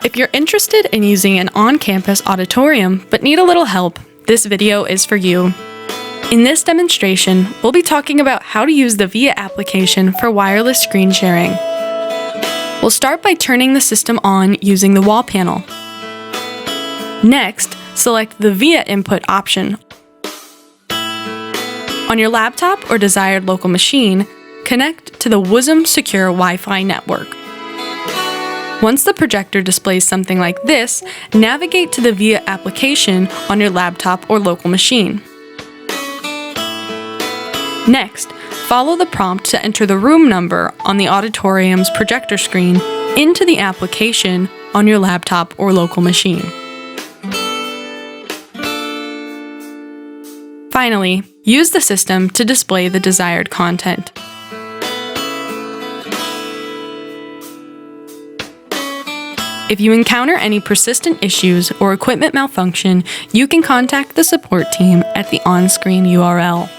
If you're interested in using an on-campus auditorium but need a little help, this video is for you. In this demonstration, we'll be talking about how to use the VIA application for wireless screen sharing. We'll start by turning the system on using the wall panel. Next, select the VIA input option. On your laptop or desired local machine, connect to the WUSM Secure Wi-Fi network. Once the projector displays something like this, navigate to the VIA application on your laptop or local machine. Next, follow the prompt to enter the room number on the auditorium's projector screen into the application on your laptop or local machine. Finally, use the system to display the desired content. If you encounter any persistent issues or equipment malfunction, you can contact the support team at the on-screen URL.